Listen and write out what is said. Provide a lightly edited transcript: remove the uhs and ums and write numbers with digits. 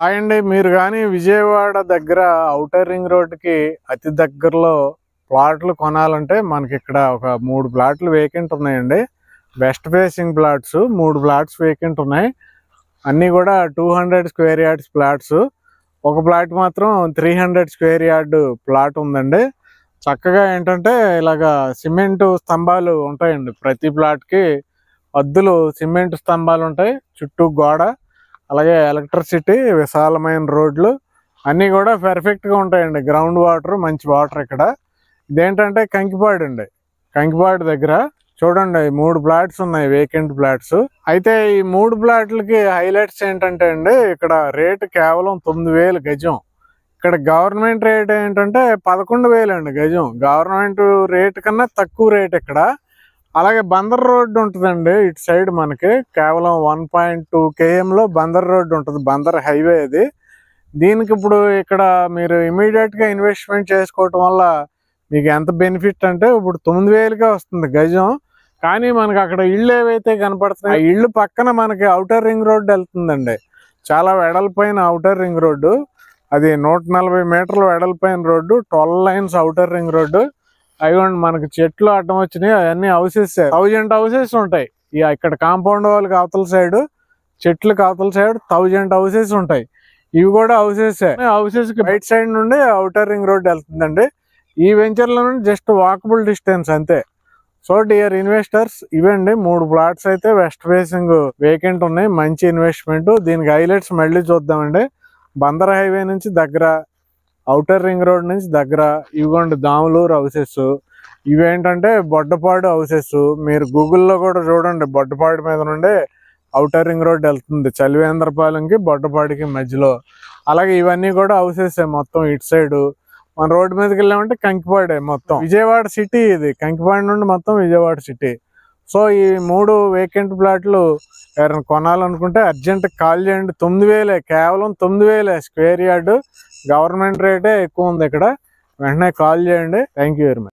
Hi అండి. మీరు కానీ విజయవాడ దగ్గర ఔటర్ రింగ్ రోడ్డుకి అతి దగ్గరలో ప్లాట్లు కొనాలంటే మనకి ఇక్కడ ఒక 3 ప్లాట్లు వేకెంట్ ఉన్నాయండి. West facing plots 3 plots vacant ఉన్నాయి. అన్నీ కూడా 200 స్క్వేర్ యార్డ్స్ ప్లాట్స్. ఒక ప్లాట్ మాత్రం 300 స్క్వేర్ యార్డ్ ప్లాట్ ఉందండి. చక్కగా ఏంటంటే ఇలాగా సిమెంట్ స్తంభాలు ఉంటాయండి. ప్రతి ప్లాట్కి అద్దులు సిమెంట్ స్తంభాలు ఉంటాయి, చుట్టూ గోడ, అలాగే ఎలక్ట్రిసిటీ, విశాలమైన రోడ్లు అన్నీ కూడా పర్ఫెక్ట్గా ఉంటాయండి. గ్రౌండ్ వాటర్, మంచి వాటర్. ఇక్కడ ఇదేంటంటే కంకిపాడు అండి. కంకిపాడు దగ్గర చూడండి 3 ప్లాట్స్ ఉన్నాయి, వేకెంట్ ప్లాట్స్. అయితే ఈ 3 ప్లాట్లకి హైలైట్స్ ఏంటంటే అండి, ఇక్కడ రేటు కేవలం 9,000 గజం. ఇక్కడ గవర్నమెంట్ రేట్ ఏంటంటే 11,000 అండి గజం. గవర్నమెంట్ రేట్ కన్నా తక్కువ రేట్ ఇక్కడ. అలాగే బందర్ రోడ్డు ఉంటుందండి ఇటు సైడ్. మనకి కేవలం 1.2 kmలో బందర్ రోడ్డు ఉంటుంది, బందర్ హైవే అది. దీనికి ఇప్పుడు ఇక్కడ మీరు ఇమీడియట్గా ఇన్వెస్ట్మెంట్ చేసుకోవటం వల్ల మీకు ఎంత బెనిఫిట్ అంటే ఇప్పుడు 9,000కే వస్తుంది గజం. కానీ మనకి అక్కడ ఇళ్ళు ఏవైతే కనపడుతున్నాయి, ఆ ఇళ్ళు పక్కన మనకి ఔటర్ రింగ్ రోడ్డు వెళ్తుందండి. చాలా వెడల్పైన ఔటర్ రింగ్ రోడ్డు. అది 140 మీటర్ల వెడల్పైన road, 12 lines outer ring road. అయ్యండి మనకి చెట్లు అడ్డం వచ్చినాయి, అవన్నీ హౌసెస్ 1000 హౌసెస్ ఉంటాయి. ఇక్కడ కాంపౌండ్ వాళ్ళకి అవతల సైడ్, చెట్లకి అవతల సైడ్ 1000 హౌసెస్ ఉంటాయి. ఇవి కూడా హౌసెస్ కి రైట్ సైడ్ నుండి ఔటర్ రింగ్ రోడ్ వెళ్తుందండి. ఈ వెంచర్ల నుండి జస్ట్ వాకబుల్ డిస్టెన్స్ అంతే. సో డియర్ ఇన్వెస్టర్స్, ఇవండి 3 ప్లాట్స్ అయితే వెస్ట్ ఫేసింగ్ వేకెంట్ ఉన్నాయి. మంచి ఇన్వెస్ట్మెంట్. దీనికి హైలైట్స్ మళ్ళీ చూద్దామండి. బందర్ హైవే నుంచి దగ్గర, ఔటర్ రింగ్ రోడ్ నుంచి దగ్గర. ఇవిగోండి దాములూరు హౌసెస్. ఇవేంటంటే బొడ్డపాడు హౌసెస్. మీరు గూగుల్లో కూడా చూడండి, బొడ్డపాడు మీద నుండి ఔటర్ రింగ్ రోడ్ వెళ్తుంది చలివేంద్రపాలెంకి బొడ్డపాడికి మధ్యలో. అలాగే ఇవన్నీ కూడా హౌసెస్ మొత్తం ఇటు సైడు. మన రోడ్డు మీదకి వెళ్ళామంటే కంకిపాడే మొత్తం. విజయవాడ సిటీ ఇది. కంకిపాడు నుండి మొత్తం విజయవాడ సిటీ. సో ఈ 3 వేకెంట్ ప్లాట్లు ఎవరైనా కొనాలనుకుంటే అర్జెంట్ కాల్ చేయండి. 9,000, కేవలం 9,000 స్క్వేర్ యార్డు. గవర్నమెంట్ రేటే ఎక్కువ ఉంది ఇక్కడ. వెంటనే కాల్ చేయండి. Thank you very much.